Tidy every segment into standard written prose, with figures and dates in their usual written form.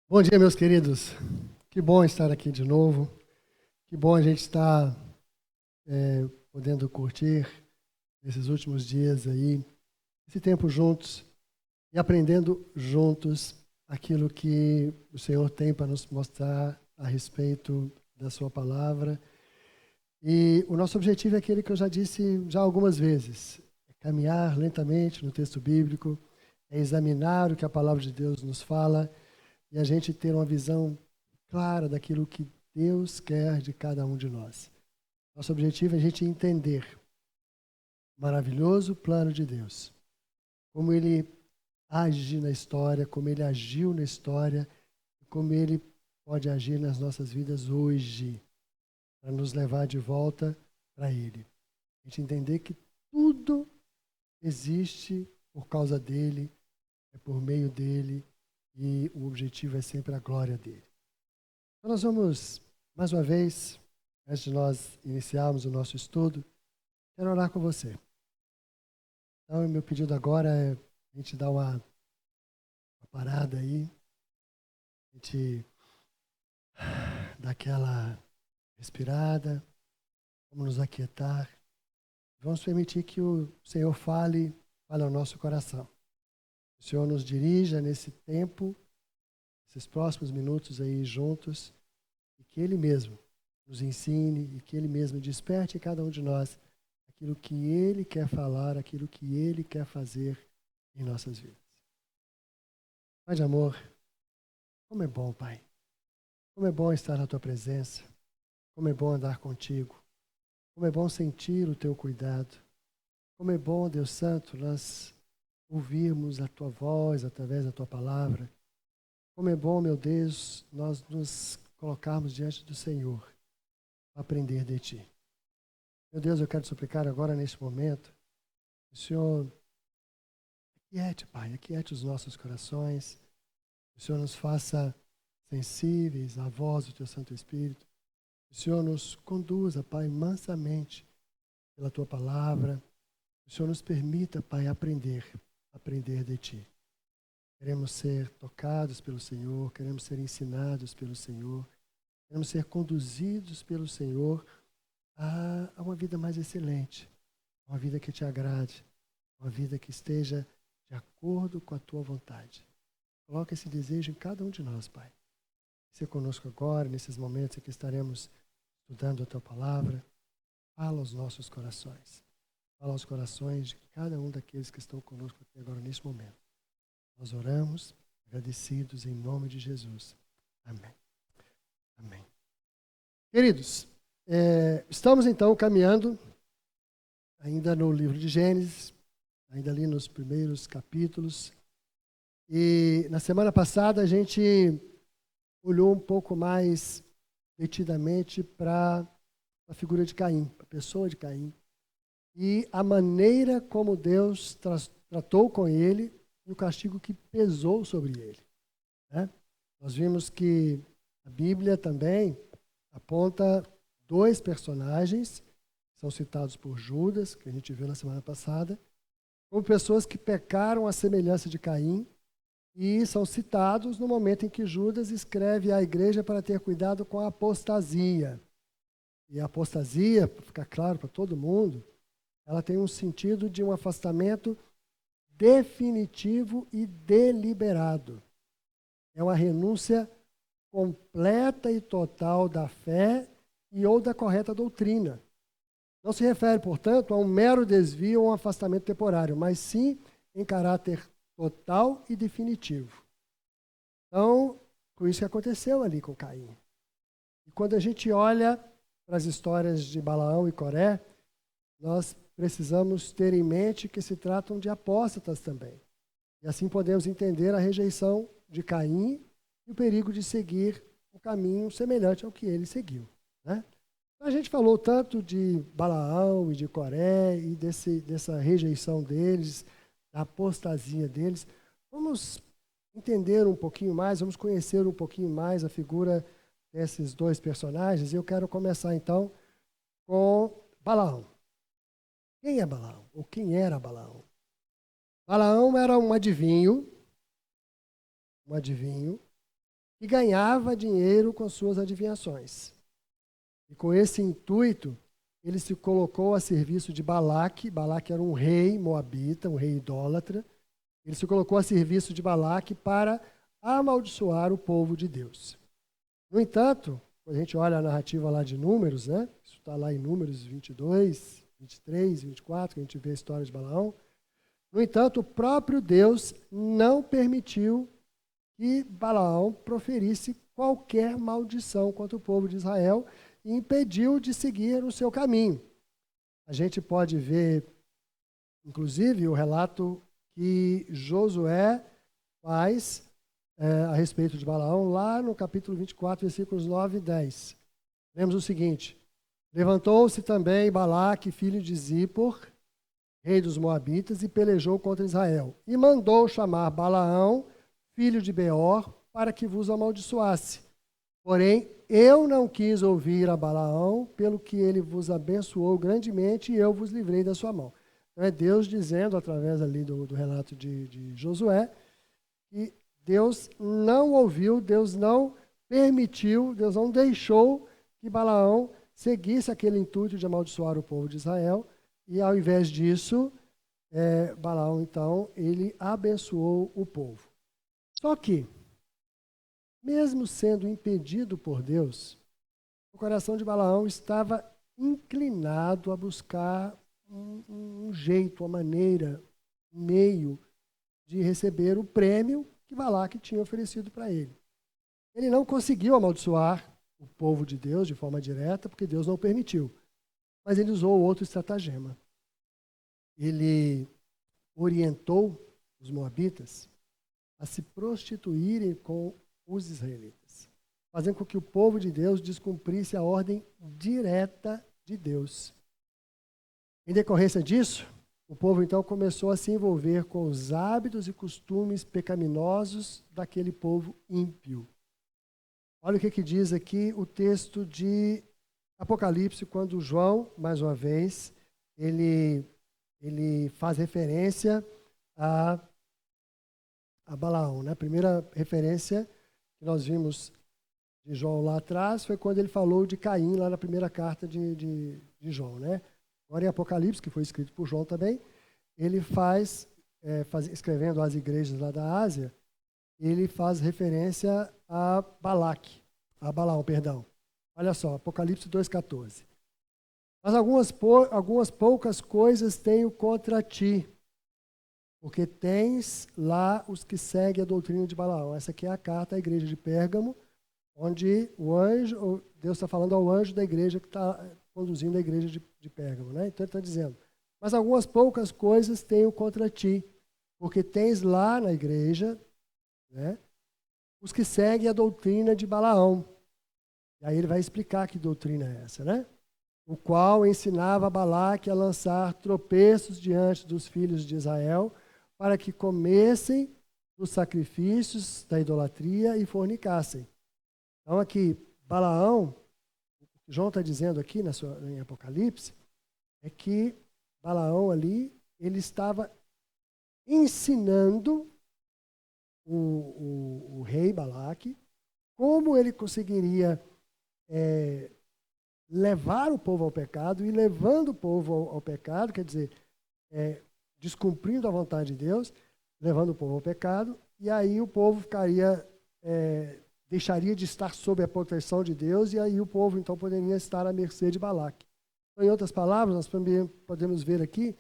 Bom dia, meus queridos. Que bom estar aqui de novo. Que bom a gente estar podendo curtir esses últimos dias aí, esse tempo juntos e aprendendo juntos aquilo que o Senhor tem para nos mostrar a respeito da sua palavra. E o nosso objetivo é aquele que eu já disse já algumas vezes: é caminhar lentamente no texto bíblico, é examinar o que a palavra de Deus nos fala e a gente ter uma visão clara daquilo que Deus quer de cada um de nós. Nosso objetivo é a gente entender o maravilhoso plano de Deus, como Ele age na história, como Ele agiu na história, como Ele pode agir nas nossas vidas hoje, para nos levar de volta para Ele. A gente entender que tudo existe por causa dEle, é por meio dEle, e o objetivo é sempre a glória dEle. Então nós vamos, mais uma vez, antes de nós iniciarmos o nosso estudo, quero orar com você. Então, o meu pedido agora é a gente dar uma parada aí, a gente dar aquela respirada, vamos nos aquietar, vamos permitir que o Senhor fale ao nosso coração. O Senhor nos dirija nesse tempo, esses próximos minutos aí juntos, e que Ele mesmo nos ensine e que Ele mesmo desperte em cada um de nós aquilo que Ele quer falar, aquilo que Ele quer fazer em nossas vidas. Pai de amor, como é bom, Pai. Como é bom estar na Tua presença. Como é bom andar contigo. Como é bom sentir o Teu cuidado. Como é bom, Deus Santo, nós ouvirmos a Tua voz através da Tua palavra. Como é bom, meu Deus, nós nos colocarmos diante do Senhor para aprender de Ti. Meu Deus, eu quero te suplicar agora, neste momento, que o Senhor aquiete, Pai, aquiete os nossos corações, que o Senhor nos faça sensíveis à voz do Teu Santo Espírito, que o Senhor nos conduza, Pai, mansamente pela Tua palavra, que o Senhor nos permita, Pai, aprender de Ti. Queremos ser tocados pelo Senhor, queremos ser ensinados pelo Senhor, queremos ser conduzidos pelo Senhor a uma vida mais excelente, uma vida que Te agrade, uma vida que esteja de acordo com a Tua vontade. Coloca esse desejo em cada um de nós, Pai. Seja conosco agora, nesses momentos em que estaremos estudando a Tua palavra. Fala aos nossos corações. Fala aos corações de cada um daqueles que estão conosco aqui agora, nesse momento. Nós oramos, agradecidos em nome de Jesus. Amém. Amém. Queridos, estamos então caminhando ainda no livro de Gênesis, ainda ali nos primeiros capítulos. E na semana passada a gente olhou um pouco mais detidamente para a figura de Caim, para a pessoa de Caim, e a maneira como Deus tratou com ele e o castigo que pesou sobre ele, né? Nós vimos que a Bíblia também aponta dois personagens, que são citados por Judas, que a gente viu na semana passada, como pessoas que pecaram à semelhança de Caim, e são citados no momento em que Judas escreve à igreja para ter cuidado com a apostasia. E a apostasia, para ficar claro para todo mundo, ela tem um sentido de um afastamento definitivo e deliberado. É uma renúncia completa e total da fé e ou da correta doutrina. Não se refere, portanto, a um mero desvio ou um afastamento temporário, mas sim em caráter total e definitivo. Então, foi isso que aconteceu ali com Caim. E quando a gente olha para as histórias de Balaão e Coré, nós precisamos ter em mente que se tratam de apóstatas também. E assim podemos entender a rejeição de Caim e o perigo de seguir um caminho semelhante ao que ele seguiu, né? A gente falou tanto de Balaão e de Coré e dessa rejeição deles, da apostasia deles. Vamos entender um pouquinho mais, vamos conhecer um pouquinho mais a figura desses dois personagens. Eu quero começar então com Balaão. Quem é Balaão? Ou quem era Balaão? Balaão era um adivinho e ganhava dinheiro com suas adivinhações. E com esse intuito, ele se colocou a serviço de Balaque. Balaque era um rei moabita, um rei idólatra. Ele se colocou a serviço de Balaque para amaldiçoar o povo de Deus. No entanto, quando a gente olha a narrativa lá de Números, né? Isso está lá em Números 22, 23, 24, que a gente vê a história de Balaão. No entanto, o próprio Deus não permitiu que Balaão proferisse qualquer maldição contra o povo de Israel e impediu de seguir o seu caminho. A gente pode ver, inclusive, o relato que Josué faz a respeito de Balaão, lá no capítulo 24, versículos 9 e 10. Lemos o seguinte: levantou-se também Balaque, filho de Zippor, rei dos Moabitas, e pelejou contra Israel. E mandou chamar Balaão, filho de Beor, para que vos amaldiçoasse. Porém, eu não quis ouvir a Balaão, pelo que ele vos abençoou grandemente, e eu vos livrei da sua mão. Então é Deus dizendo, através ali do relato de Josué, que Deus não ouviu, Deus não permitiu, Deus não deixou que Balaão seguisse aquele intuito de amaldiçoar o povo de Israel, e ao invés disso, Balaão, então, ele abençoou o povo. Só que, mesmo sendo impedido por Deus, o coração de Balaão estava inclinado a buscar um jeito, uma maneira, um meio de receber o prêmio que Balaque tinha oferecido para ele. Ele não conseguiu amaldiçoar o povo de Deus de forma direta, porque Deus não permitiu. Mas ele usou outro estratagema. Ele orientou os moabitas a se prostituírem com os israelitas, fazendo com que o povo de Deus descumprisse a ordem direta de Deus. Em decorrência disso, o povo então começou a se envolver com os hábitos e costumes pecaminosos daquele povo ímpio. Olha o que diz aqui o texto de Apocalipse, quando João, mais uma vez, ele faz referência a Balaão, né? A primeira referência que nós vimos de João lá atrás foi quando ele falou de Caim, lá na primeira carta de João, né? Agora em Apocalipse, que foi escrito por João também, ele escrevendo às igrejas lá da Ásia, ele faz referência a Balaão, perdão. Olha só, Apocalipse 2,14. Mas algumas poucas coisas tenho contra ti, porque tens lá os que seguem a doutrina de Balaão. Essa aqui é a carta à igreja de Pérgamo, onde Deus está falando ao anjo da igreja que está conduzindo a igreja de Pérgamo, né? Então ele está dizendo, mas algumas poucas coisas tenho contra ti, porque tens lá na igreja, né, os que seguem a doutrina de Balaão. E aí ele vai explicar que doutrina é essa, né? O qual ensinava Balaque a lançar tropeços diante dos filhos de Israel, para que comessem os sacrifícios da idolatria e fornicassem. Então aqui, Balaão, o que João está dizendo aqui em Apocalipse, é que Balaão ali, ele estava ensinando o rei Balaque como ele conseguiria levar o povo ao pecado, e levando o povo ao pecado, quer dizer, descumprindo a vontade de Deus, levando o povo ao pecado, e aí o povo deixaria de estar sob a proteção de Deus, e aí o povo então poderia estar à mercê de Balaque. Então, em outras palavras, nós também podemos ver aqui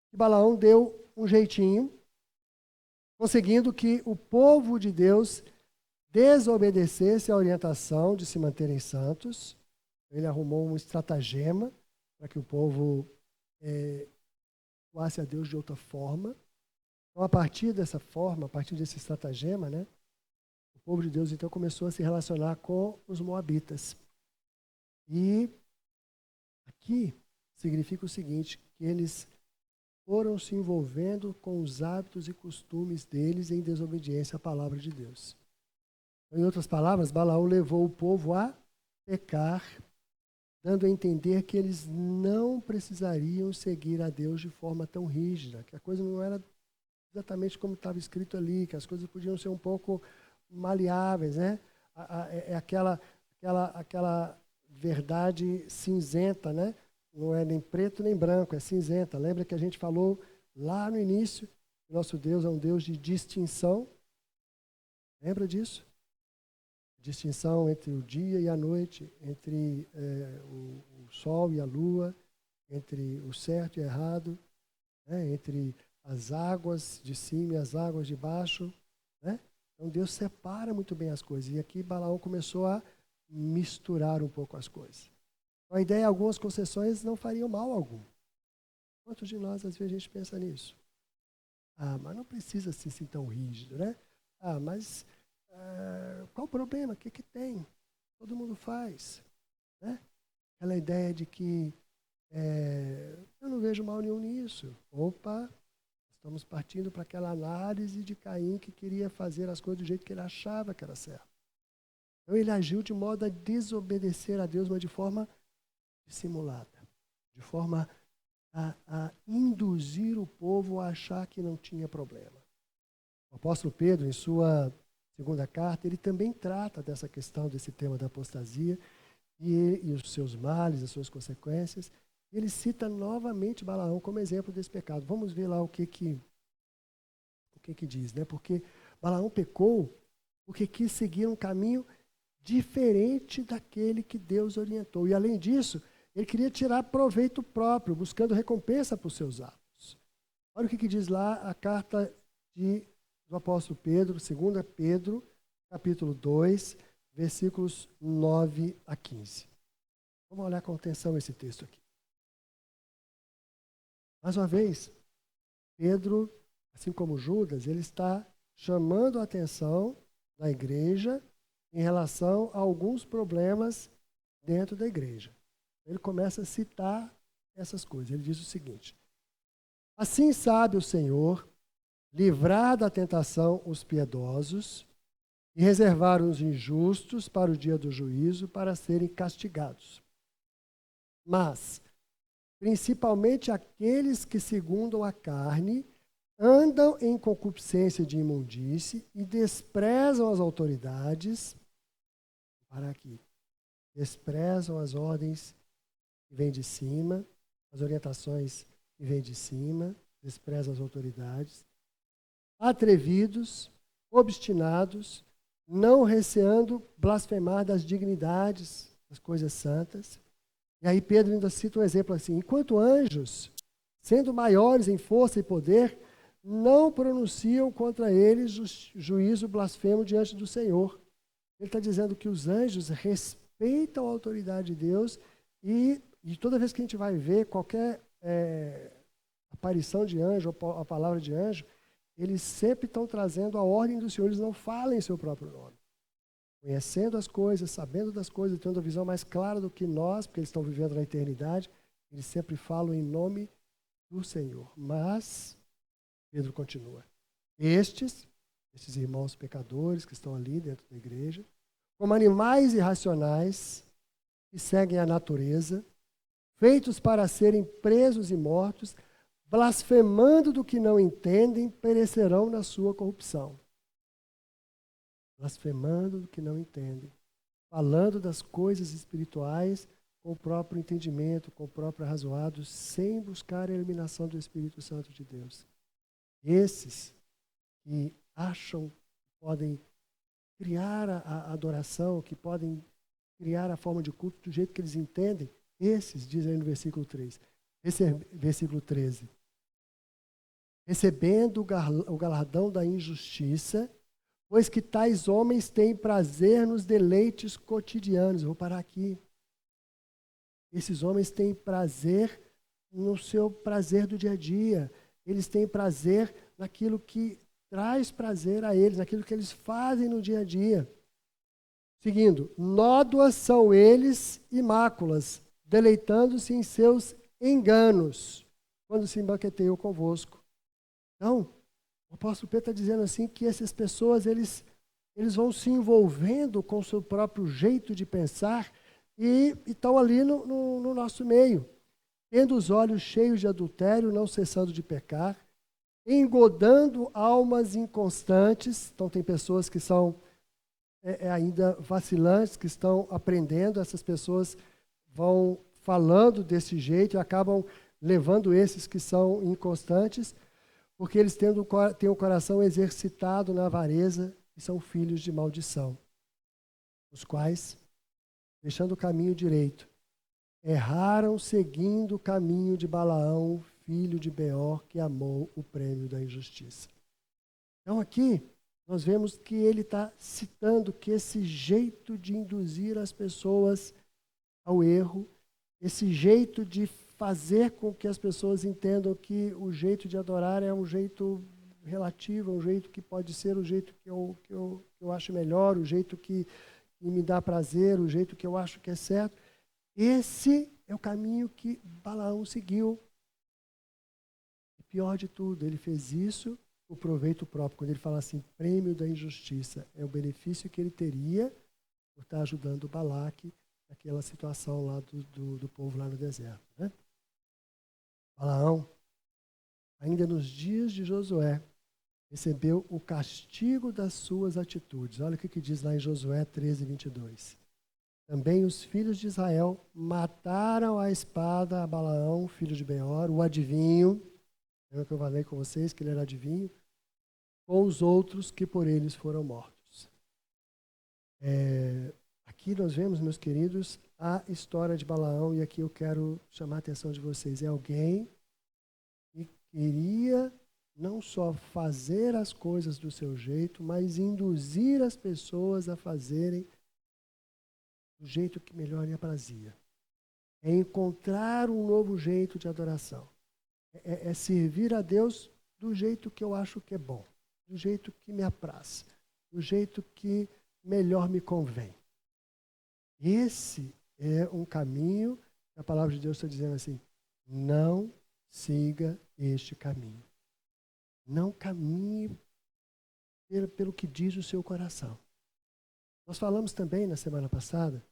que Balaão deu um jeitinho, conseguindo que o povo de Deus desobedecesse a orientação de se manterem santos. Ele arrumou um estratagema para que o povo doasse a Deus de outra forma. Então, a partir dessa forma, a partir desse estratagema, né, o povo de Deus então começou a se relacionar com os moabitas. E aqui significa o seguinte, que eles foram se envolvendo com os hábitos e costumes deles em desobediência à palavra de Deus. Em outras palavras, Balaão levou o povo a pecar, dando a entender que eles não precisariam seguir a Deus de forma tão rígida, que a coisa não era exatamente como estava escrito ali, que as coisas podiam ser um pouco maleáveis, né? é aquela verdade cinzenta, né? Não é nem preto nem branco, é cinzenta. Lembra que a gente falou lá no início, que nosso Deus é um Deus de distinção? Lembra disso? Distinção entre o dia e a noite, entre o sol e a lua, entre o certo e o errado, né? Entre as águas de cima e as águas de baixo, né? Então Deus separa muito bem as coisas. E aqui Balaão começou a misturar um pouco as coisas. Então, a ideia, algumas concessões não fariam mal algum. Quantos de nós, às vezes, a gente pensa nisso? Mas não precisa ser assim tão rígido, né? Mas qual o problema? O que tem? Todo mundo faz, né? Aquela ideia de que eu não vejo mal nenhum nisso. Opa, estamos partindo para aquela análise de Caim que queria fazer as coisas do jeito que ele achava que era certo. Então ele agiu de modo a desobedecer a Deus, mas de forma dissimulada, de forma a induzir o povo a achar que não tinha problema. O apóstolo Pedro, em sua segunda carta, ele também trata dessa questão, desse tema da apostasia e os seus males, as suas consequências. Ele cita novamente Balaão como exemplo desse pecado. Vamos ver lá o que diz, né? Porque Balaão pecou porque quis seguir um caminho diferente daquele que Deus orientou. E além disso, ele queria tirar proveito próprio, buscando recompensa para os seus atos. Olha o que diz lá a carta do apóstolo Pedro, 2 Pedro, capítulo 2, versículos 9 a 15. Vamos olhar com atenção esse texto aqui. Mais uma vez, Pedro, assim como Judas, ele está chamando a atenção da igreja em relação a alguns problemas dentro da igreja. Ele começa a citar essas coisas. Ele diz o seguinte: assim sabe o Senhor livrar da tentação os piedosos e reservar os injustos para o dia do juízo, para serem castigados. Mas, principalmente aqueles que, segundo a carne, andam em concupiscência de imundície e desprezam as autoridades, para aqui, desprezam as ordens que vêm de cima, as orientações que vêm de cima, desprezam as autoridades, atrevidos, obstinados, não receando blasfemar das dignidades, das coisas santas. E aí Pedro ainda cita um exemplo assim: enquanto anjos, sendo maiores em força e poder, não pronunciam contra eles juízo blasfemo diante do Senhor. Ele está dizendo que os anjos respeitam a autoridade de Deus e toda vez que a gente vai ver qualquer aparição de anjo, ou a palavra de anjo, eles sempre estão trazendo a ordem do Senhor, eles não falam em seu próprio nome. Conhecendo as coisas, sabendo das coisas, tendo a visão mais clara do que nós, porque eles estão vivendo na eternidade, eles sempre falam em nome do Senhor. Mas, Pedro continua, esses irmãos pecadores que estão ali dentro da igreja, como animais irracionais que seguem a natureza, feitos para serem presos e mortos, blasfemando do que não entendem, perecerão na sua corrupção. Blasfemando do que não entendem, falando das coisas espirituais com o próprio entendimento, com o próprio arrazoado, sem buscar a iluminação do Espírito Santo de Deus. Esses que acham que podem criar a adoração, que podem criar a forma de culto do jeito que eles entendem, esses, diz aí no versículo 3, versículo 13, recebendo o galardão da injustiça, pois que tais homens têm prazer nos deleites cotidianos. Eu vou parar aqui. Esses homens têm prazer no seu prazer do dia a dia. Eles têm prazer naquilo que traz prazer a eles, naquilo que eles fazem no dia a dia. Seguindo, nódoas são eles e máculas, deleitando-se em seus enganos, quando se embanqueteiam convosco. Então, o apóstolo Pedro está dizendo assim que essas pessoas, eles vão se envolvendo com o seu próprio jeito de pensar e estão ali no nosso meio, tendo os olhos cheios de adultério, não cessando de pecar, engodando almas inconstantes. Então tem pessoas que são ainda vacilantes, que estão aprendendo. Essas pessoas vão falando desse jeito e acabam levando esses que são inconstantes, porque eles têm o coração exercitado na avareza e são filhos de maldição, os quais, deixando o caminho direito, erraram seguindo o caminho de Balaão, filho de Beor, que amou o prêmio da injustiça. Então aqui nós vemos que ele está citando que esse jeito de induzir as pessoas ao erro, esse jeito de fazer com que as pessoas entendam que o jeito de adorar é um jeito relativo, um jeito que pode ser o jeito que eu acho melhor, o jeito que me dá prazer, o jeito que eu acho que é certo. Esse é o caminho que Balaão seguiu. E pior de tudo, ele fez isso por proveito próprio. Quando ele fala assim, prêmio da injustiça, é o benefício que ele teria por estar ajudando Balaque naquela situação lá do povo lá no deserto. Né? Balaão, ainda nos dias de Josué, recebeu o castigo das suas atitudes. Olha o que diz lá em Josué 13, 22. Também os filhos de Israel mataram à espada a Balaão, filho de Beor, o adivinho. Lembra que eu falei com vocês que ele era adivinho? Com os outros que por eles foram mortos. Aqui nós vemos, meus queridos, a história de Balaão, e aqui eu quero chamar a atenção de vocês. É alguém que queria não só fazer as coisas do seu jeito, mas induzir as pessoas a fazerem do jeito que melhor lhe aprazia. É encontrar um novo jeito de adoração. É servir a Deus do jeito que eu acho que é bom, do jeito que me apraz, do jeito que melhor me convém. Esse é um caminho que a palavra de Deus está dizendo assim, não siga este caminho. Não caminhe pelo que diz o seu coração. Nós falamos também na semana passada,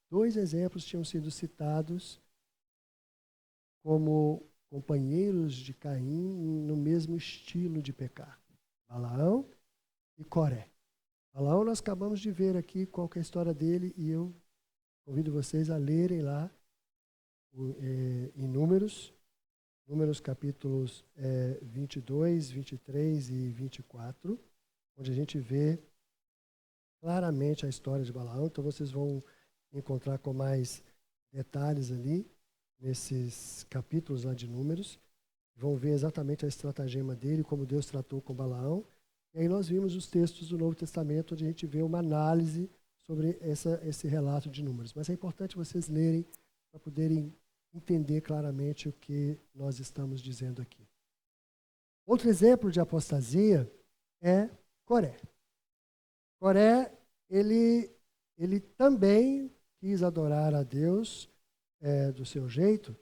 2 exemplos tinham sido citados como companheiros de Caim no mesmo estilo de pecar. Balaão e Coré. Balaão nós acabamos de ver aqui qual que é a história dele e eu convido vocês a lerem lá em Números capítulos 22, 23 e 24, onde a gente vê claramente a história de Balaão. Então vocês vão encontrar com mais detalhes ali, nesses capítulos lá de Números. Vão ver exatamente a estratagema dele, como Deus tratou com Balaão. E aí nós vimos os textos do Novo Testamento, onde a gente vê uma análise sobre esse relato de Números. Mas é importante vocês lerem para poderem entender claramente o que nós estamos dizendo aqui. Outro exemplo de apostasia é Coré. Coré, ele também quis adorar a Deus do seu jeito.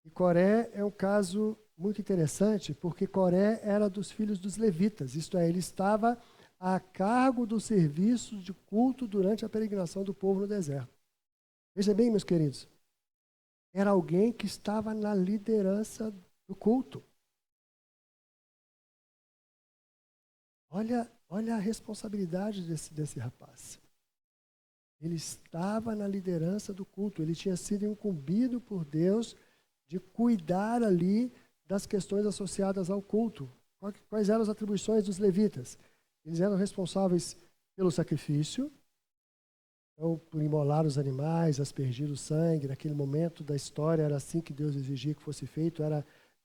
E Coré é um caso muito interessante, porque Coré era dos filhos dos levitas, isto é, ele estava a cargo do serviço de culto durante a peregrinação do povo no deserto. Veja bem, meus queridos, era alguém que estava na liderança do culto. Olha a responsabilidade desse rapaz. Ele estava na liderança do culto, ele tinha sido incumbido por Deus de cuidar ali das questões associadas ao culto. Quais eram as atribuições dos levitas? Eles eram responsáveis pelo sacrifício, então, por imolar os animais, aspergir o sangue. Naquele momento da história era assim que Deus exigia que fosse feito.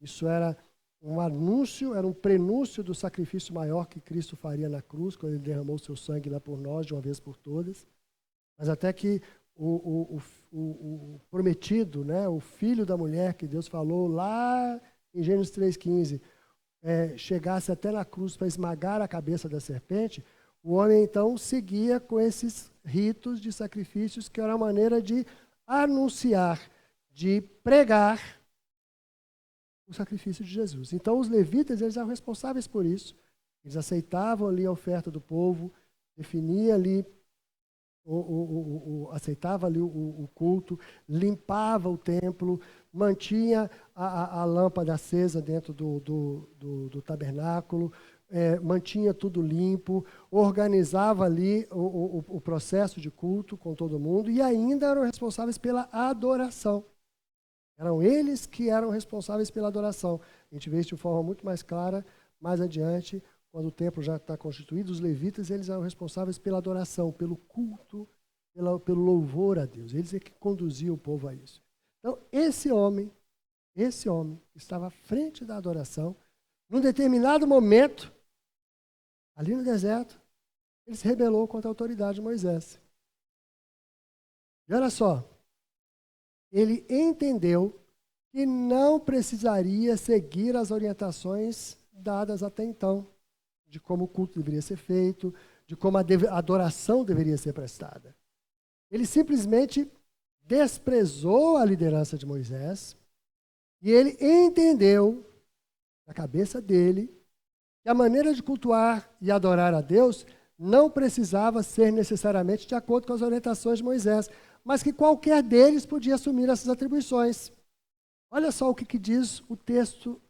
Isso era um anúncio, era um prenúncio do sacrifício maior que Cristo faria na cruz, quando ele derramou seu sangue lá por nós, de uma vez por todas. Mas até que o prometido, né, o filho da mulher que Deus falou lá em Gênesis 3,15, chegasse até na cruz para esmagar a cabeça da serpente, o homem então seguia com esses ritos de sacrifícios, que era uma maneira de anunciar, de pregar o sacrifício de Jesus. Então os levitas, eles eram responsáveis por isso. Eles aceitavam ali a oferta do povo, definia ali aceitava ali o culto, limpava o templo, mantinha a lâmpada acesa dentro do tabernáculo, mantinha tudo limpo, organizava ali o processo de culto com todo mundo e ainda eram responsáveis pela adoração. Eram eles que eram responsáveis pela adoração. A gente vê isso de forma muito mais clara mais adiante, quando o templo já está constituído, os levitas eles eram responsáveis pela adoração, pelo culto, pelo louvor a Deus. Eles é que conduziam o povo a isso. Então, esse homem estava à frente da adoração, num determinado momento, ali no deserto, ele se rebelou contra a autoridade de Moisés. E olha só, ele entendeu que não precisaria seguir as orientações dadas até então, de como o culto deveria ser feito, de como a adoração deveria ser prestada. Ele simplesmente desprezou a liderança de Moisés e ele entendeu, na cabeça dele, que a maneira de cultuar e adorar a Deus não precisava ser necessariamente de acordo com as orientações de Moisés, mas que qualquer deles podia assumir essas atribuições. Olha só o que diz o texto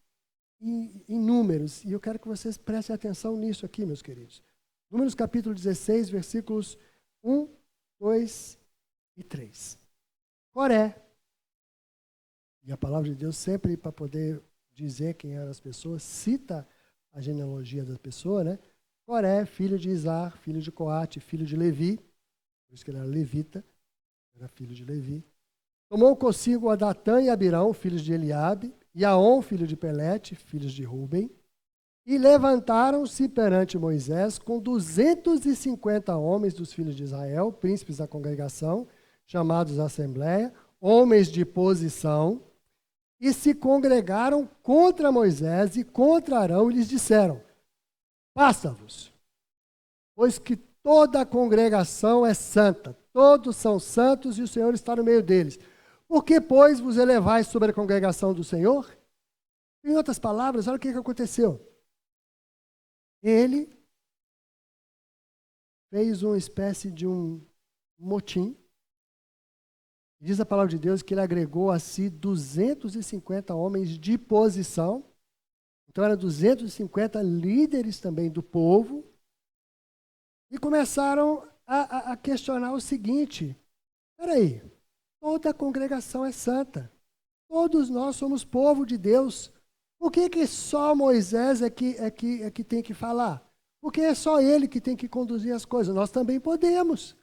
em Números, e eu quero que vocês prestem atenção nisso aqui, meus queridos. Números capítulo 16, versículos 1, 2 e 3. Coré. E a palavra de Deus sempre, para poder dizer quem eram as pessoas, cita a genealogia da pessoa, né? Coré, filho de Izar, filho de Coate, filho de Levi, por isso que ele era levita, era filho de Levi. Tomou consigo a Datã e Abirão, filhos de Eliabe, e Aon, filho de Pelete, filhos de Ruben, e levantaram-se perante Moisés com 250 homens dos filhos de Israel, príncipes da congregação, chamados Assembleia, homens de posição, e se congregaram contra Moisés e contra Arão, e lhes disseram: basta-vos, pois que toda a congregação é santa, todos são santos e o Senhor está no meio deles. Por que, pois, vos elevais sobre a congregação do Senhor? Em outras palavras, olha o que aconteceu. Ele fez uma espécie de um motim. Diz a palavra de Deus que ele agregou a si 250 homens de posição. Então, eram 250 líderes também do povo. E começaram a questionar o seguinte: espera aí, toda a congregação é santa. Todos nós somos povo de Deus. Por que só Moisés é que tem que falar? Porque é só ele que tem que conduzir as coisas. Nós também podemos.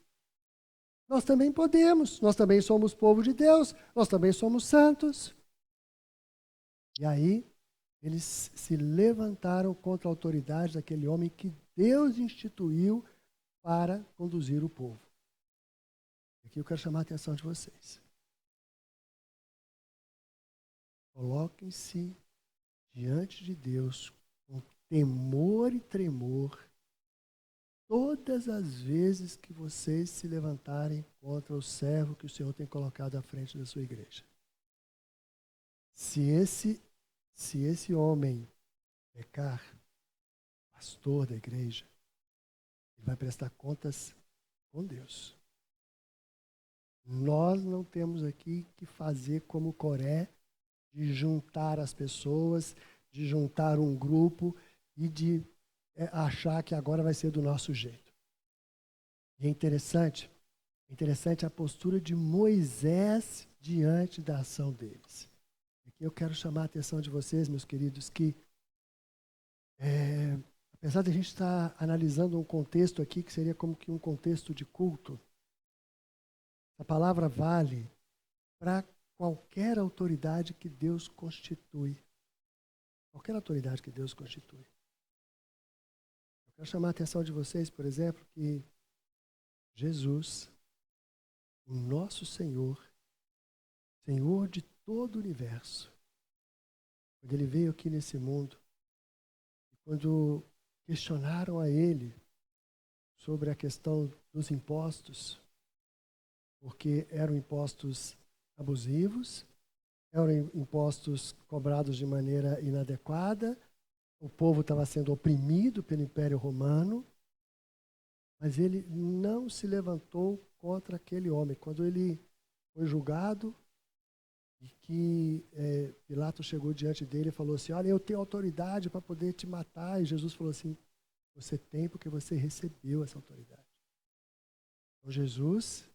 Nós também podemos. Nós também somos povo de Deus. Nós também somos santos. E aí, eles se levantaram contra a autoridade daquele homem que Deus instituiu para conduzir o povo. Aqui eu quero chamar a atenção de vocês. Coloquem-se diante de Deus com temor e tremor todas as vezes que vocês se levantarem contra o servo que o Senhor tem colocado à frente da sua igreja. Se esse homem pecar, pastor da igreja, ele vai prestar contas com Deus. Nós não temos aqui que fazer como Coré, de juntar as pessoas, de juntar um grupo e de achar que agora vai ser do nosso jeito. E é interessante a postura de Moisés diante da ação deles. Aqui eu quero chamar a atenção de vocês, meus queridos, que apesar de a gente estar analisando um contexto aqui que seria como que um contexto de culto, a palavra vale para qualquer autoridade que Deus constitui. Qualquer autoridade que Deus constitui. Eu quero chamar a atenção de vocês, por exemplo, que Jesus, o nosso Senhor, Senhor de todo o universo, quando ele veio aqui nesse mundo, quando questionaram a ele sobre a questão dos impostos, porque eram impostos abusivos, eram impostos cobrados de maneira inadequada, o povo estava sendo oprimido pelo Império Romano, mas ele não se levantou contra aquele homem. Quando ele foi julgado, e que Pilatos chegou diante dele e falou assim, olha, eu tenho autoridade para poder te matar. E Jesus falou assim, você tem porque você recebeu essa autoridade. Então Jesus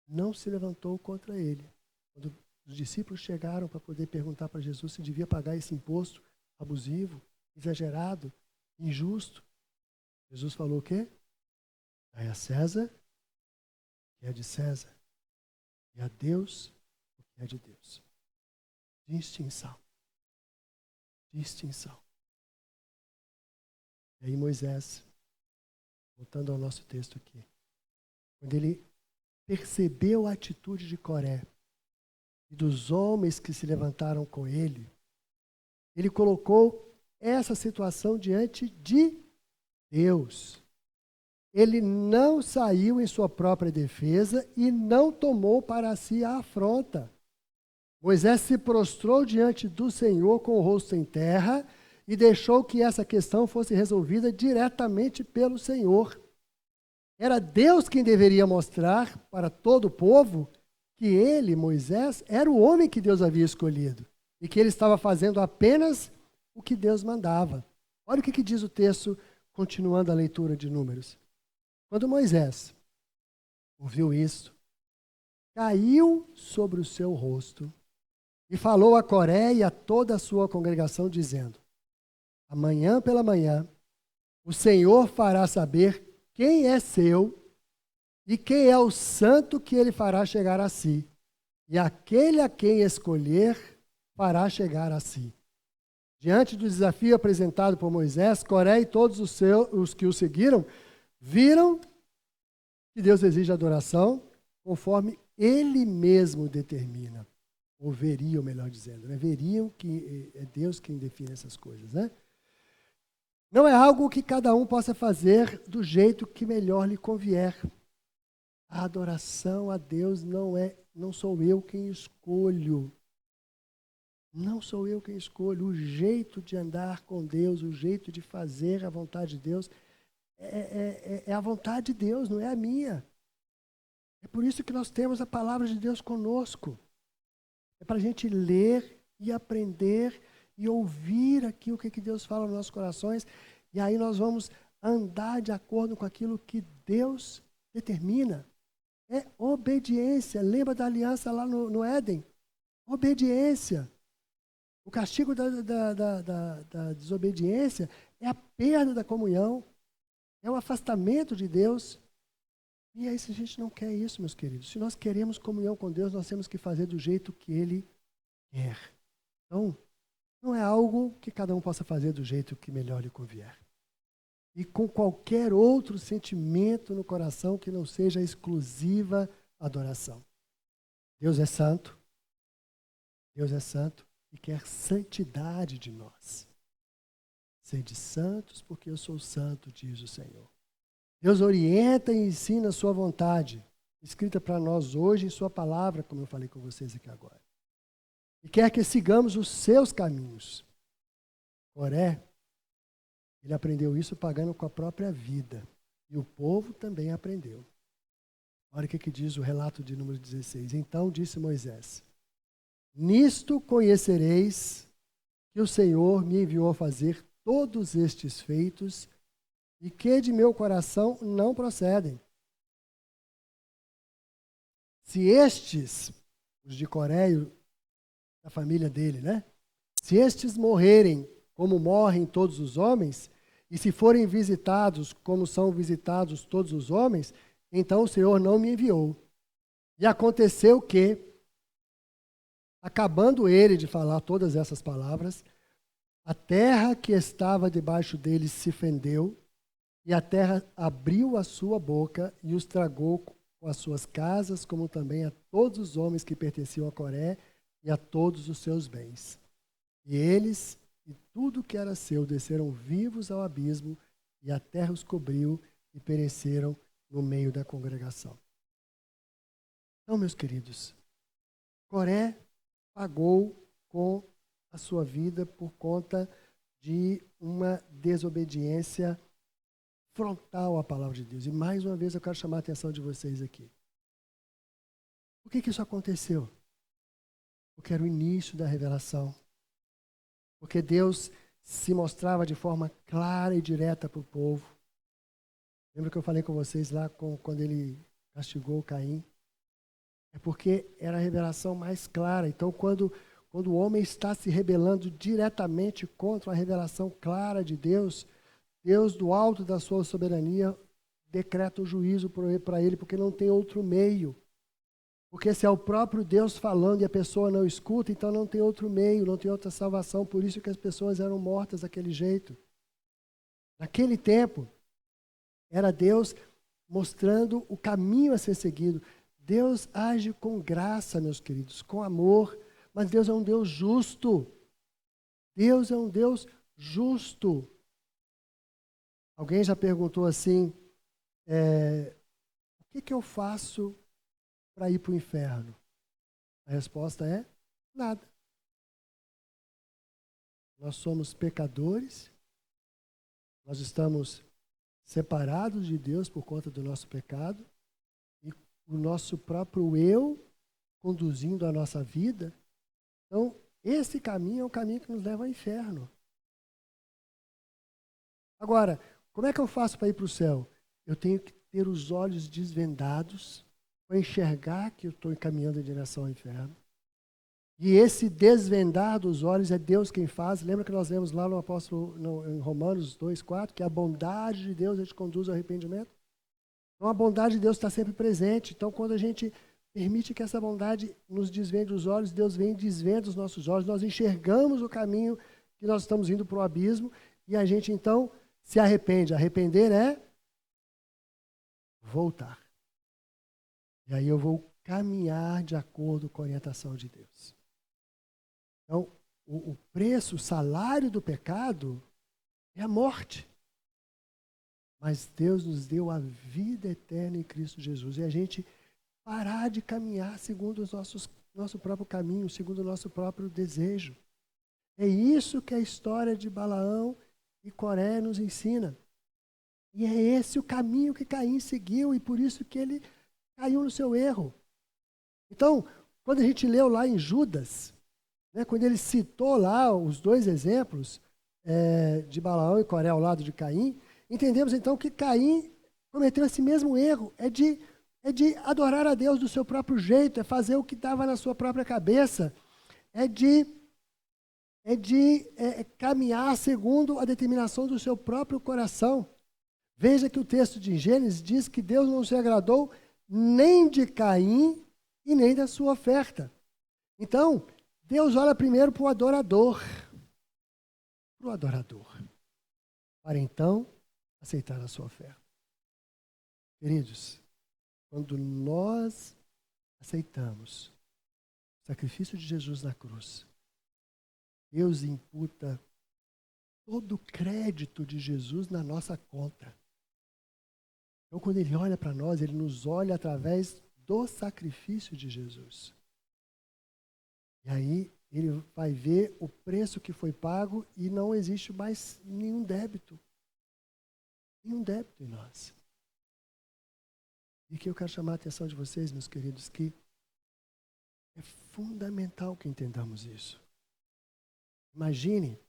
não se levantou contra ele. Quando os discípulos chegaram para poder perguntar para Jesus se devia pagar esse imposto abusivo, exagerado, injusto, Jesus falou o quê? Dai a César o que é de César e a Deus o que é de Deus. Distinção. Distinção. E aí Moisés, voltando ao nosso texto aqui, quando ele percebeu a atitude de Coré e dos homens que se levantaram com ele, ele colocou essa situação diante de Deus. Ele não saiu em sua própria defesa e não tomou para si a afronta. Moisés se prostrou diante do Senhor com o rosto em terra e deixou que essa questão fosse resolvida diretamente pelo Senhor. Era Deus quem deveria mostrar para todo o povo que ele, Moisés, era o homem que Deus havia escolhido e que ele estava fazendo apenas o que Deus mandava. Olha o que diz o texto, continuando a leitura de Números. Quando Moisés ouviu isso, caiu sobre o seu rosto e falou a Coré e a toda a sua congregação, dizendo, amanhã pela manhã, o Senhor fará saber quem é seu e quem é o santo que ele fará chegar a si. E aquele a quem escolher fará chegar a si. Diante do desafio apresentado por Moisés, Coré e todos os que o seguiram, viram que Deus exige adoração conforme ele mesmo determina. Ou veriam, melhor dizendo, né? Veriam que é Deus quem define essas coisas, né? Não é algo que cada um possa fazer do jeito que melhor lhe convier. A adoração a Deus não sou eu quem escolho. Não sou eu quem escolho. O jeito de andar com Deus, o jeito de fazer a vontade de Deus, é a vontade de Deus, não é a minha. É por isso que nós temos a palavra de Deus conosco. É para a gente ler e aprender e ouvir aqui o que Deus fala nos nossos corações. E aí nós vamos andar de acordo com aquilo que Deus determina. É obediência. Lembra da aliança lá no Éden? Obediência. O castigo da desobediência é a perda da comunhão. É o afastamento de Deus. E aí, se a gente não quer isso, meus queridos, se nós queremos comunhão com Deus, nós temos que fazer do jeito que Ele quer. Então, não é algo que cada um possa fazer do jeito que melhor lhe convier. E com qualquer outro sentimento no coração que não seja exclusiva adoração. Deus é santo. Deus é santo e quer santidade de nós. Sede santos porque eu sou santo, diz o Senhor. Deus orienta e ensina a sua vontade, escrita para nós hoje em sua palavra, como eu falei com vocês aqui agora. E quer que sigamos os seus caminhos. Coré, ele aprendeu isso pagando com a própria vida. E o povo também aprendeu. Olha o que diz o relato de número 16. Então disse Moisés, nisto conhecereis que o Senhor me enviou a fazer todos estes feitos e que de meu coração não procedem. Se estes, os de Coré, da família dele, né? Se estes morrerem como morrem todos os homens, e se forem visitados como são visitados todos os homens, então o Senhor não me enviou. E aconteceu que, acabando ele de falar todas essas palavras, a terra que estava debaixo deles se fendeu, e a terra abriu a sua boca e os tragou com as suas casas, como também a todos os homens que pertenciam a Coré e a todos os seus bens. E eles e tudo que era seu desceram vivos ao abismo, e a terra os cobriu e pereceram no meio da congregação. Então, meus queridos, Coré pagou com a sua vida por conta de uma desobediência frontal à palavra de Deus. E mais uma vez eu quero chamar a atenção de vocês aqui. Por que isso aconteceu? porque era o início da revelação. Porque Deus se mostrava de forma clara e direta para o povo. Lembra que eu falei com vocês lá quando ele castigou Caim? É porque era a revelação mais clara. Então, quando o homem está se rebelando diretamente contra a revelação clara de Deus, Deus, do alto da sua soberania, decreta o juízo para ele, porque não tem outro meio. Porque se é o próprio Deus falando e a pessoa não escuta, então não tem outro meio, não tem outra salvação. Por isso que as pessoas eram mortas daquele jeito. Naquele tempo, era Deus mostrando o caminho a ser seguido. Deus age com graça, meus queridos, com amor, mas Deus é um Deus justo. Deus é um Deus justo. Alguém já perguntou assim, o que eu faço para ir para o inferno? A resposta é nada. Nós somos pecadores, nós estamos separados de Deus por conta do nosso pecado, e o nosso próprio eu conduzindo a nossa vida. Então, esse caminho é o caminho que nos leva ao inferno. Agora, como é que eu faço para ir para o céu? Eu tenho que ter os olhos desvendados para enxergar que eu estou encaminhando em direção ao inferno. E esse desvendar dos olhos é Deus quem faz. Lembra que nós lemos lá no em Romanos 2:4, que a bondade de Deus te conduz ao arrependimento? Então a bondade de Deus está sempre presente. Então quando a gente permite que essa bondade nos desvende os olhos, Deus vem e desvenda os nossos olhos, nós enxergamos o caminho que nós estamos indo para o abismo e a gente então se arrepende. Arrepender é voltar. E aí eu vou caminhar de acordo com a orientação de Deus. Então, o preço, o salário do pecado é a morte. Mas Deus nos deu a vida eterna em Cristo Jesus. E a gente parar de caminhar segundo nosso próprio caminho, segundo o nosso próprio desejo. É isso que a história de Balaão e Coré nos ensina. E é esse o caminho que Caim seguiu e por isso que ele caiu no seu erro. Então, quando a gente leu lá em Judas, quando ele citou lá os dois exemplos de Balaão e Coré ao lado de Caim, entendemos então que Caim cometeu esse mesmo erro, é de adorar a Deus do seu próprio jeito, é fazer o que estava na sua própria cabeça, é de caminhar segundo a determinação do seu próprio coração. Veja que o texto de Gênesis diz que Deus não se agradou nem de Caim e nem da sua oferta. Então, Deus olha primeiro para o adorador. Para o adorador. Para então aceitar a sua oferta. Queridos, quando nós aceitamos o sacrifício de Jesus na cruz, Deus imputa todo o crédito de Jesus na nossa conta. Então, quando Ele olha para nós, Ele nos olha através do sacrifício de Jesus. E aí, Ele vai ver o preço que foi pago e não existe mais nenhum débito. Nenhum débito em nós. E que eu quero chamar a atenção de vocês, meus queridos, que é fundamental que entendamos isso. Imagine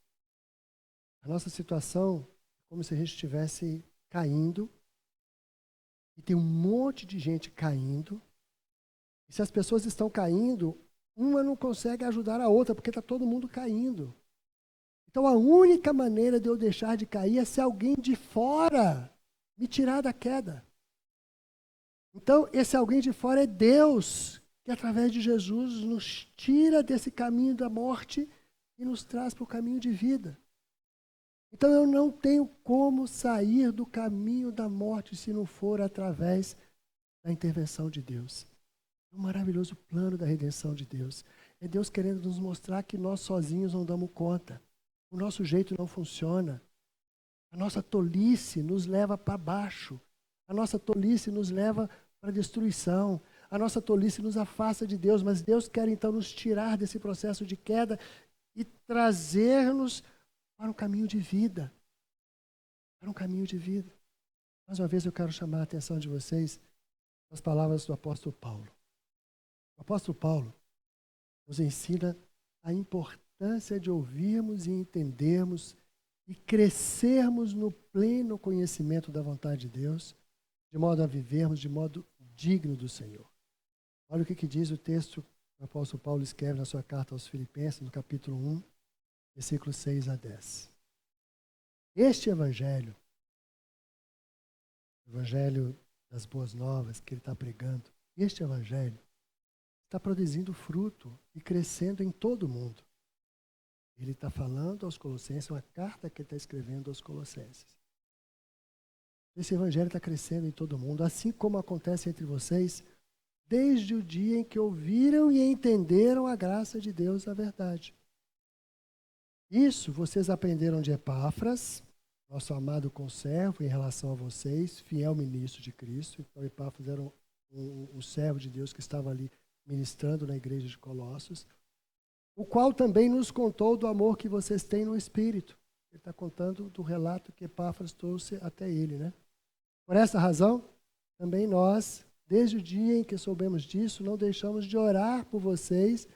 a nossa situação como se a gente estivesse caindo e tem um monte de gente caindo. E se as pessoas estão caindo, uma não consegue ajudar a outra, porque está todo mundo caindo. Então a única maneira de eu deixar de cair é se alguém de fora me tirar da queda. Então esse alguém de fora é Deus, que através de Jesus nos tira desse caminho da morte e nos traz para o caminho de vida. Então eu não tenho como sair do caminho da morte se não for através da intervenção de Deus. É um maravilhoso plano da redenção de Deus. É Deus querendo nos mostrar que nós sozinhos não damos conta. O nosso jeito não funciona. A nossa tolice nos leva para baixo. A nossa tolice nos leva para a destruição. A nossa tolice nos afasta de Deus. Mas Deus quer então nos tirar desse processo de queda e trazer-nos para um caminho de vida. Para um caminho de vida. Mais uma vez eu quero chamar a atenção de vocês às palavras do apóstolo Paulo. O apóstolo Paulo, nos ensina a importância de ouvirmos e entendermos e crescermos no pleno conhecimento da vontade de Deus, de modo a vivermos de modo digno do Senhor. Olha o que diz o texto que o apóstolo Paulo escreve na sua carta aos Filipenses, no capítulo 1, versículos 6 a 10. Este evangelho, o evangelho das boas novas que ele está pregando, este evangelho está produzindo fruto e crescendo em todo o mundo. Ele está falando aos Colossenses, uma carta que ele está escrevendo aos Colossenses. Esse evangelho está crescendo em todo o mundo, assim como acontece entre vocês, desde o dia em que ouviram e entenderam a graça de Deus, a verdade. Isso vocês aprenderam de Epáfras, nosso amado conservo em relação a vocês, fiel ministro de Cristo. Então, Epáfras era um servo de Deus que estava ali ministrando na igreja de Colossos, o qual também nos contou do amor que vocês têm no Espírito. Ele está contando do relato que Epáfras trouxe até ele, né? Por essa razão, também nós, desde o dia em que soubemos disso, não deixamos de orar por vocês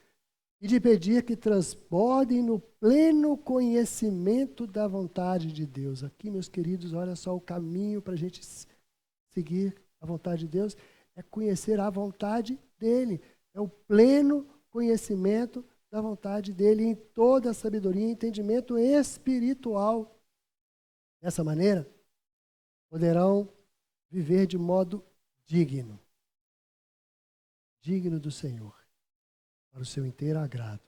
e de pedir que transbordem no pleno conhecimento da vontade de Deus. Aqui, meus queridos, olha só o caminho para a gente seguir a vontade de Deus, é conhecer a vontade dele. É o pleno conhecimento da vontade dele em toda a sabedoria e entendimento espiritual. Dessa maneira, poderão viver de modo digno do Senhor, para o seu inteiro agrado,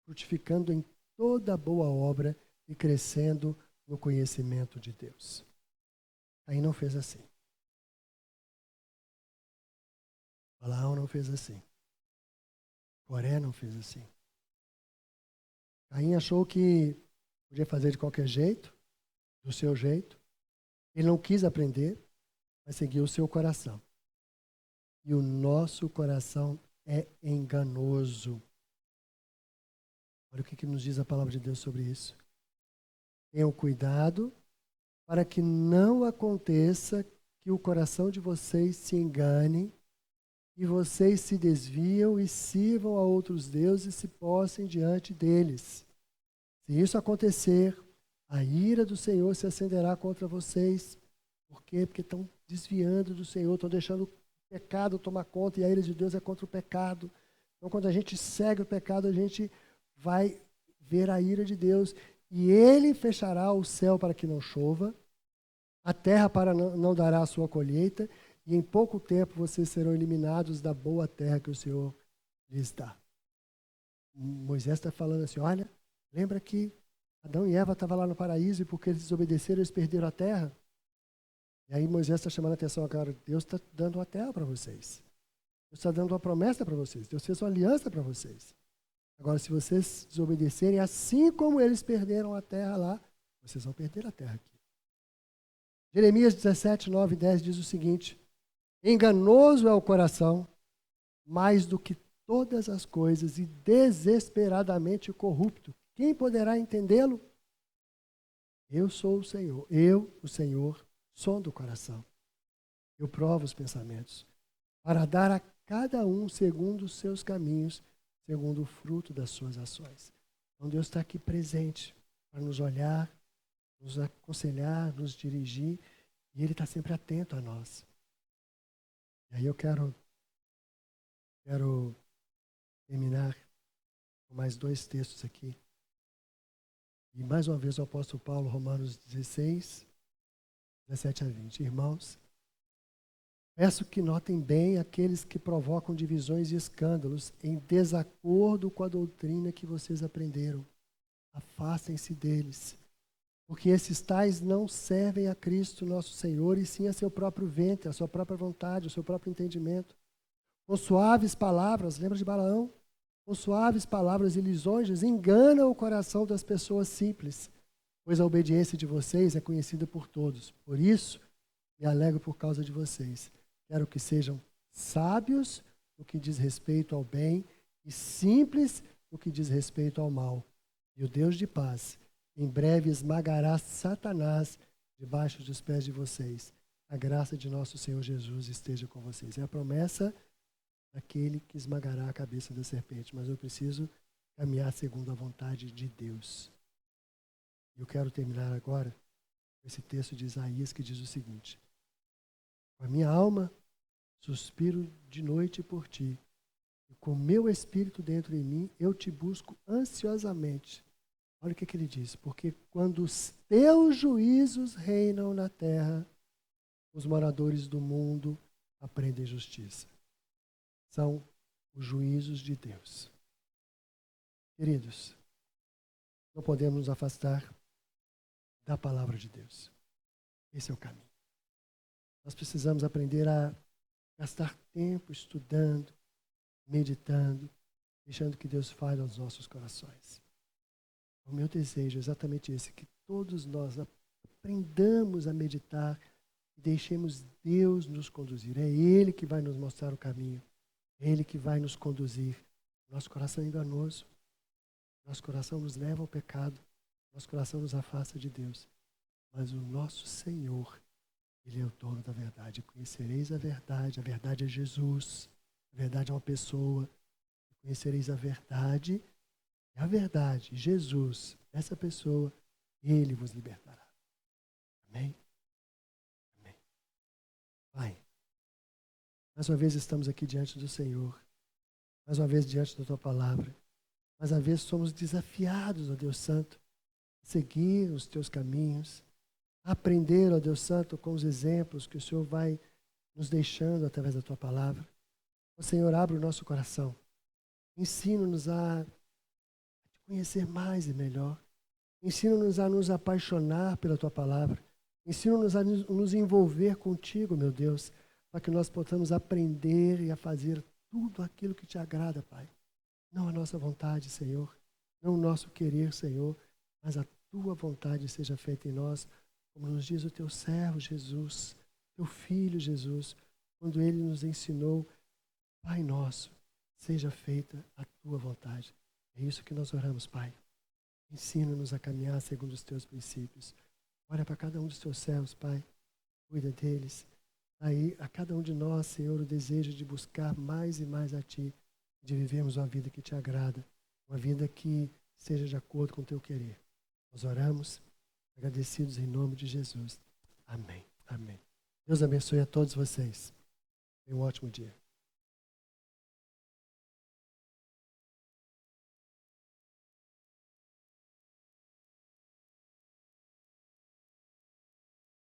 frutificando em toda boa obra e crescendo no conhecimento de Deus. Caim não fez assim. Balaão não fez assim. Coré não fez assim. Caim achou que podia fazer de qualquer jeito, do seu jeito. Ele não quis aprender, mas seguiu o seu coração. E o nosso coração é enganoso. Olha o que nos diz a palavra de Deus sobre isso. Tenham cuidado para que não aconteça que o coração de vocês se engane e vocês se desviam e sirvam a outros deuses e se possem diante deles. Se isso acontecer, a ira do Senhor se acenderá contra vocês. Por quê? Porque estão desviando do Senhor, estão deixando o pecado tomar conta, e a ira de Deus é contra o pecado. Então, quando a gente segue o pecado, a gente vai ver a ira de Deus, e Ele fechará o céu para que não chova, a terra para não dará a sua colheita, e em pouco tempo vocês serão eliminados da boa terra que o Senhor lhes dá. Moisés está falando assim, olha, lembra que Adão e Eva estavam lá no paraíso e porque eles desobedeceram, eles perderam a terra? E aí Moisés está chamando a atenção, cara, Deus está dando a terra para vocês. Deus está dando uma promessa para vocês. Deus fez uma aliança para vocês. Agora, se vocês desobedecerem, assim como eles perderam a terra lá, vocês vão perder a terra aqui. Jeremias 17, 9 e 10 diz o seguinte, enganoso é o coração, mais do que todas as coisas, e desesperadamente corrupto. Quem poderá entendê-lo? Eu sou o Senhor. Eu, o Senhor, sondo o coração. Eu provo os pensamentos, para dar a cada um segundo os seus caminhos, segundo o fruto das suas ações. Então Deus está aqui presente para nos olhar, nos aconselhar, nos dirigir, e Ele está sempre atento a nós. E aí eu quero terminar com mais 2 textos aqui. E mais uma vez o apóstolo Paulo, Romanos 16, 17 a 20. Irmãos, peço que notem bem aqueles que provocam divisões e escândalos em desacordo com a doutrina que vocês aprenderam. Afastem-se deles, porque esses tais não servem a Cristo nosso Senhor, e sim a seu próprio ventre, a sua própria vontade, o seu próprio entendimento. Com suaves palavras, lembra de Balaão? Com suaves palavras e lisonjas, enganam o coração das pessoas simples, pois a obediência de vocês é conhecida por todos. Por isso, me alegro por causa de vocês. Quero que sejam sábios no que diz respeito ao bem e simples no que diz respeito ao mal. E o Deus de paz, em breve esmagará Satanás debaixo dos pés de vocês. A graça de nosso Senhor Jesus esteja com vocês. É a promessa daquele que esmagará a cabeça da serpente, mas eu preciso caminhar segundo a vontade de Deus. Eu quero terminar agora com esse texto de Isaías que diz o seguinte: com a minha alma suspiro de noite por ti, e com meu espírito dentro de mim eu te busco ansiosamente. Olha o que ele diz: porque quando os teus juízos reinam na terra, os moradores do mundo aprendem justiça. São os juízos de Deus. Queridos, não podemos nos afastar da palavra de Deus. Esse é o caminho. Nós precisamos aprender a gastar tempo estudando, meditando, deixando que Deus fale aos nossos corações. O meu desejo é exatamente esse, que todos nós aprendamos a meditar e deixemos Deus nos conduzir. É Ele que vai nos mostrar o caminho. É Ele que vai nos conduzir. Nosso coração é enganoso. Nosso coração nos leva ao pecado. Nosso coração nos afasta de Deus. Mas o nosso Senhor, Ele é o dono da verdade. Conhecereis a verdade é Jesus. A verdade é uma pessoa. Conhecereis a verdade, e a verdade, Jesus, essa pessoa, Ele vos libertará. Amém? Amém. Pai, mais uma vez estamos aqui diante do Senhor. Mais uma vez diante da Tua palavra. Mais uma vez somos desafiados, ó Deus Santo, a seguir os Teus caminhos, a aprender, ó Deus Santo, com os exemplos que o Senhor vai nos deixando através da Tua palavra. Ó Senhor, abre o nosso coração. Ensina-nos a te conhecer mais e melhor. Ensina-nos a nos apaixonar pela Tua palavra. Ensina-nos a nos envolver contigo, meu Deus, para que nós possamos aprender e a fazer tudo aquilo que Te agrada, Pai. Não a nossa vontade, Senhor, não o nosso querer, Senhor, mas a Tua vontade seja feita em nós, como nos diz o Teu servo Jesus, Teu Filho Jesus, quando Ele nos ensinou, Pai nosso, seja feita a Tua vontade. É isso que nós oramos, Pai. Ensina-nos a caminhar segundo os Teus princípios. Olha para cada um dos Teus servos, Pai. Cuida deles. Aí, a cada um de nós, Senhor, o desejo de buscar mais e mais a Ti, de vivermos uma vida que Te agrada, uma vida que seja de acordo com o Teu querer. Nós oramos, agradecidos em nome de Jesus. Amém. Amém. Deus abençoe a todos vocês. Tenham um ótimo dia.